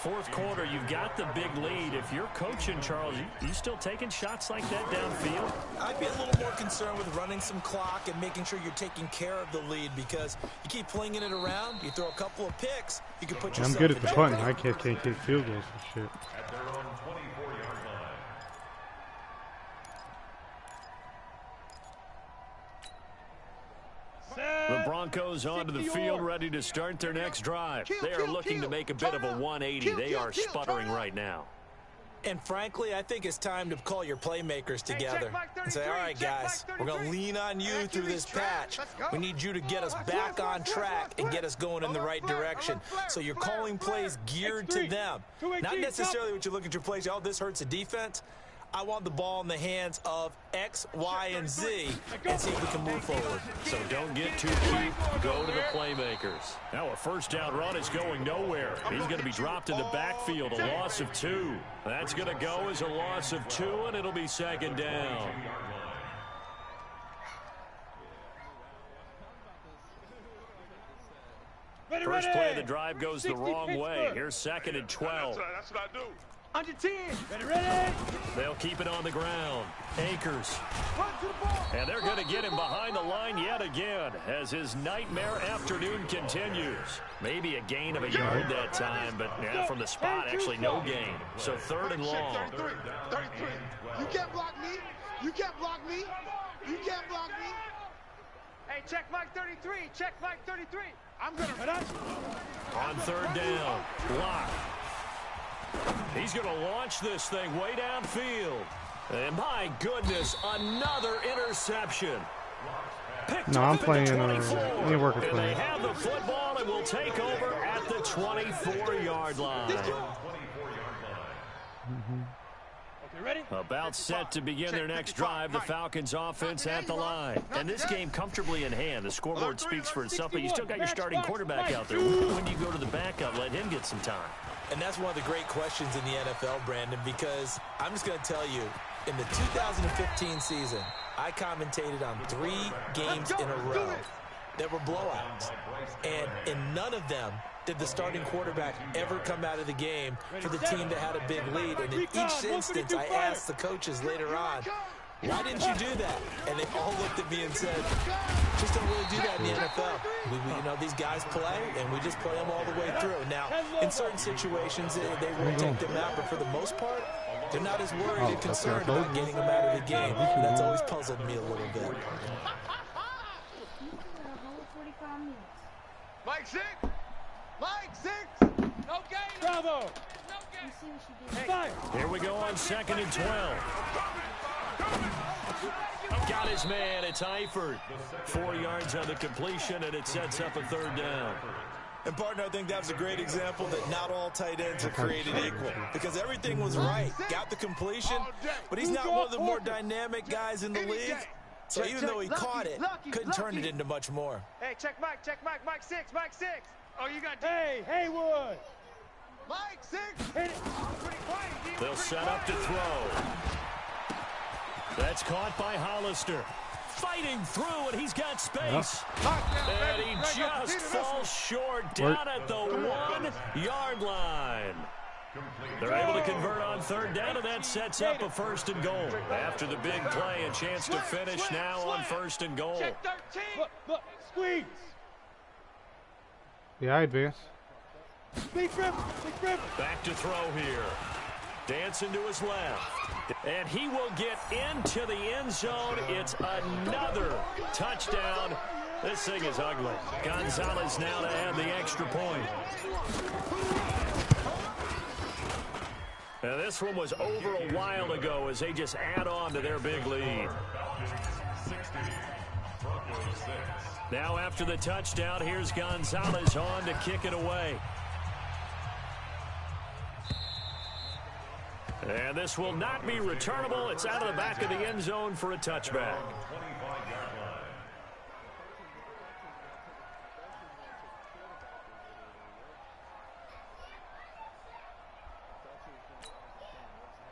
S5: 4th quarter, you've got the big lead. If you're coaching, Charles, you still taking shots like that downfield?
S6: I'd be a little more concerned with running some clock and making sure you're taking care of the lead, because you keep flinging it around, you throw a couple of picks, you can put yourself
S2: I'm good at
S6: in
S2: the
S6: jeopardy.
S2: punting. I can't kick field goals and shit.
S8: At their own 24-yard line.
S5: The Broncos onto the field, ready to start their next drive. They are looking to make a bit of a 180. They are sputtering right now.
S6: And frankly, I think it's time to call your playmakers together and say, all right, guys, we're going to lean on you through this patch. We need you to get us back on track and get us going in the right direction. So you're calling plays geared to them. Not necessarily what you look at your plays, oh, this hurts the defense. I want the ball in the hands of X, Y, and Z and see if we can move forward.
S5: So don't get too cute. Go to the playmakers. Now a first down run is going nowhere. He's going to be dropped in the backfield, a loss of 2. That's going to go as a loss of 2, and it'll be second down. First play of the drive goes the wrong way. Here's second and 12.
S4: That's what I do.
S7: Under 10. Ready?
S5: They'll keep it on the ground. Akers. And they're going to get him behind the line yet again as his nightmare afternoon continues. Maybe a gain of a yard that time, but yeah, from the spot, actually no gain. So third and long.
S4: 33. You can't block me. You can't block me. You can't block me.
S7: Hey, check Mike 33. Check Mike 33.
S4: I'm going to.
S5: On third down. Block. He's going to launch this thing way downfield. And my goodness, another interception.
S2: No, I'm playing. You ain't working for
S5: And they
S2: me.
S5: have the football and will take over at the 24-yard line.
S7: Okay, ready?
S5: About set to begin their next drive, the Falcons offense at the line. And this game comfortably in hand. The scoreboard speaks for itself, but you still got your starting quarterback out there. When do you go to the backup, let him get some time?
S6: And that's one of the great questions in the NFL, Brandon, because I'm just going to tell you, in the 2015 season, I commentated on 3 games in a row that were blowouts. And in none of them did the starting quarterback ever come out of the game for the team that had a big lead. And in each instance, I asked the coaches later on, why didn't you do that? And they all looked at me and said, just don't really do that in the NFL. You know, these guys play, and we just play them all the way through. Now, in certain situations, they will take them out, but for the most part, they're not as worried and concerned about getting them out of the game. That's always puzzled me a little bit.
S4: Mike 6. Mike 6.
S7: No gain. Bravo. No gain.
S5: Here we go on second and 12. Got his man. It's Eifert. 4 yards on the completion, and it sets up a third down.
S6: And, partner, I think that was a great example that not all tight ends are created equal because everything was right. Got the completion, but he's not one of the more dynamic guys in the league. So even though he caught it, couldn't turn it into much more.
S7: Hey, check Mike. Mike 6. Mike 6. Oh, you got. Hey, Haywood.
S4: Mike 6.
S7: Hit it.
S5: They'll set up to throw. That's caught by Hollister. Fighting through, and he's got space. And he just falls short down at the 1-yard line. They're able to convert on third down, and that sets up a first and goal. After the big play, a chance to finish now on first and goal.
S7: Check 13. Look, squeeze.
S2: Yeah, I advance.
S7: Big grip.
S5: Back to throw here. Dancing to his left. And he will get into the end zone. It's another touchdown. This thing is ugly. Gonzalez now to add the extra point. Now this one was over a while ago as they just add on to their big lead. Now after the touchdown, here's Gonzalez on to kick it away. And this will not be returnable. It's out of the back of the end zone for a touchback.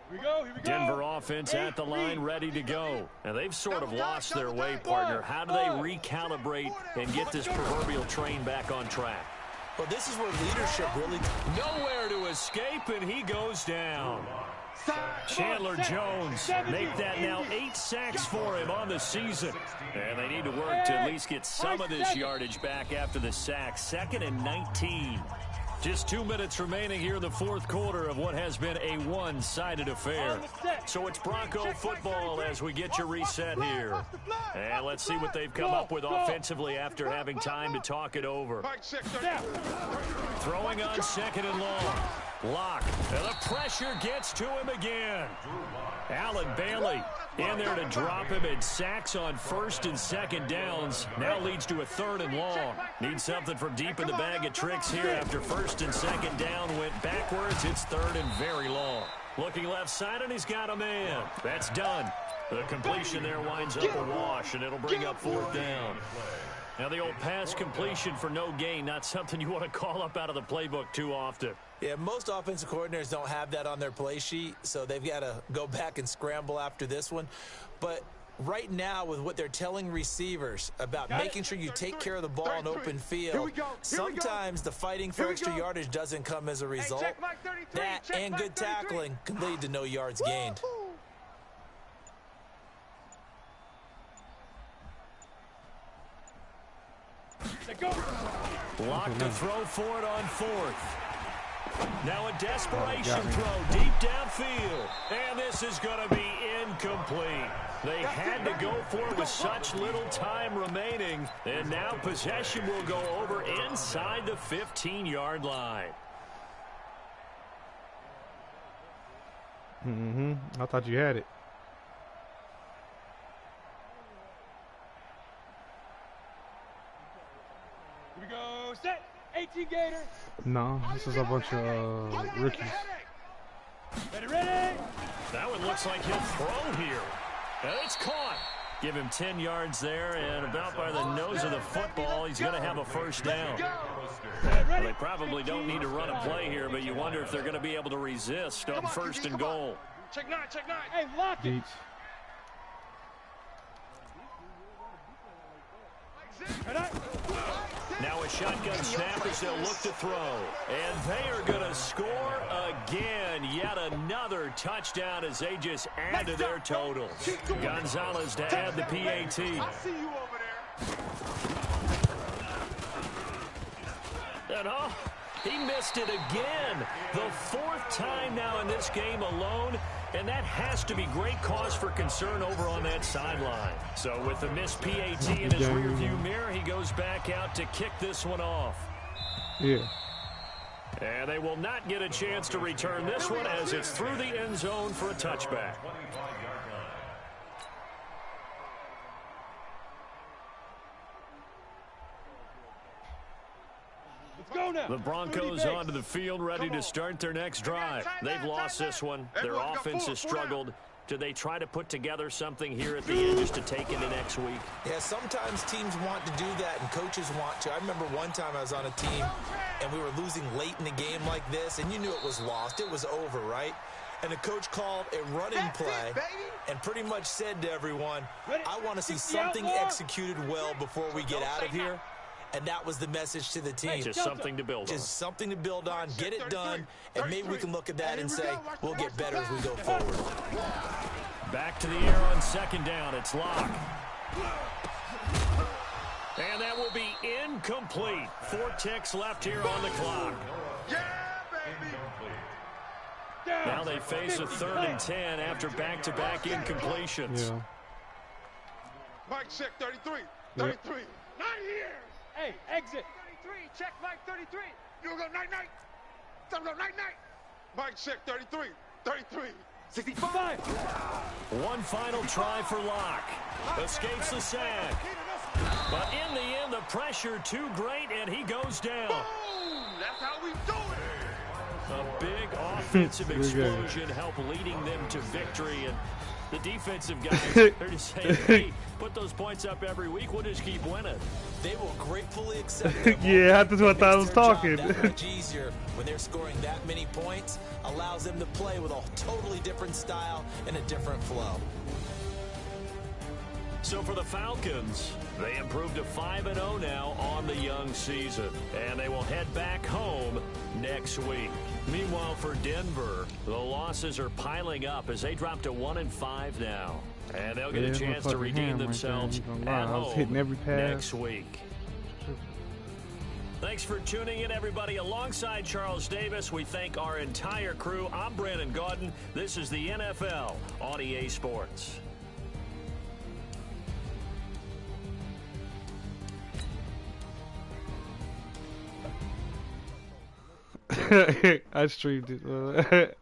S7: Here we go.
S5: Denver offense at the line, ready to go. And they've sort of lost their way, partner. How do they recalibrate and get this proverbial train back on track?
S6: Well, this is where leadership really...
S5: Nowhere to escape, and he goes down. Chandler Jones make that now 8 sacks for him on the season. And they need to work to at least get some of this yardage back after the sack. 2nd and 19. Just 2 minutes remaining here in the fourth quarter of what has been a one-sided affair. So it's Bronco football as we get you reset here. And let's see what they've come up with offensively after having time to talk it over. Throwing on second and long. Lock. And the pressure gets to him again. Allen Bailey in there to drop him, and sacks on first and second downs. Now leads to a third and long. Needs something from deep in the bag of tricks here after first and second down went backwards. It's third and very long. Looking left side, and he's got a man. That's done. The completion there winds up a wash, and it'll bring up fourth down. Now the old pass completion for no gain, not something you want to call up out of the playbook too often.
S6: Yeah, most offensive coordinators don't have that on their play sheet, so they've got to go back and scramble after this one. But right now, with what they're telling receivers about making sure you take care of the ball in open field, sometimes the fighting for extra yardage doesn't come as a result. That and good tackling can lead to no yards gained.
S5: Lock to throw for it on fourth. Now a desperation throw deep downfield. And this is going to be incomplete. They had to go for it with such little time remaining. And now possession will go over inside the 15-yard line.
S2: I thought you had it.
S7: Here we go. Set. 18 Gator.
S2: No, this is a bunch of rookies.
S7: Ready.
S5: That one looks like he'll throw here. And it's caught. Give him 10 yards there, and about by the nose of the football, he's going to have a first down. Well, they probably don't need to run a play here, but you wonder if they're going to be able to resist on first and goal.
S7: Check nine. Hey, lock it.
S5: Now a shotgun snap as they'll look to throw. And they are going to score again. Yet another touchdown as they just add to their totals. Gonzalez to add the PAT.
S4: I see you over there.
S5: And he missed it again. The fourth time now in this game alone. And that has to be great cause for concern over on that sideline. So with the missed PAT in his rearview mirror, he goes back out to kick this one off.
S2: Yeah.
S5: And they will not get a chance to return this one as it's through the end zone for a touchback. The Broncos onto the field, ready to start their next drive. They've lost this one. Their offense has struggled. Do they try to put together something here at the end just to take into next week?
S6: Yeah, sometimes teams want to do that and coaches want to. I remember one time I was on a team and we were losing late in the game like this, and you knew it was lost. It was over, right? And the coach called a running play and pretty much said to everyone, I want to see something executed well before we get out of here. And that was the message to the team.
S5: Just something to build on.
S6: Just something to build on, get it done, and maybe we can look at that and say, we'll get better as we go forward.
S5: Back to the air on second down. It's Lock. And that will be incomplete. 4 ticks left here on the clock. Now they face a 3rd and 10 after back-to-back incompletions.
S2: Yeah.
S4: Mike, check 33. 33.
S2: Yep.
S4: Not here.
S7: Hey, exit.
S4: 33. Check Mike 33. You go night-night. Tell him go night-night. Mike, check 33. 33. 65.
S5: One final try for Lock. Escapes the sack. But in the end, the pressure too great, and he goes down.
S4: Boom! That's how we do it.
S5: A big offensive explosion helped leading them to victory. And the defensive guys, they're just saying, hey, put those points up every week. We'll just keep winning.
S6: They will gratefully accept it.
S2: Yeah, that's what I was talking.
S6: That much easier when they're scoring that many points. Allows them to play with a totally different style and a different flow.
S5: So for the Falcons, they improved to 5-0 now on the young season. And they will head back home next week. Meanwhile, for Denver, the losses are piling up as they drop to 1-5 now. And they'll get a chance to redeem themselves at home
S2: hitting every pass
S5: next week. Thanks for tuning in, everybody. Alongside Charles Davis, we thank our entire crew. I'm Brandon Gaudin. This is the NFL on EA Sports.
S2: I streamed it.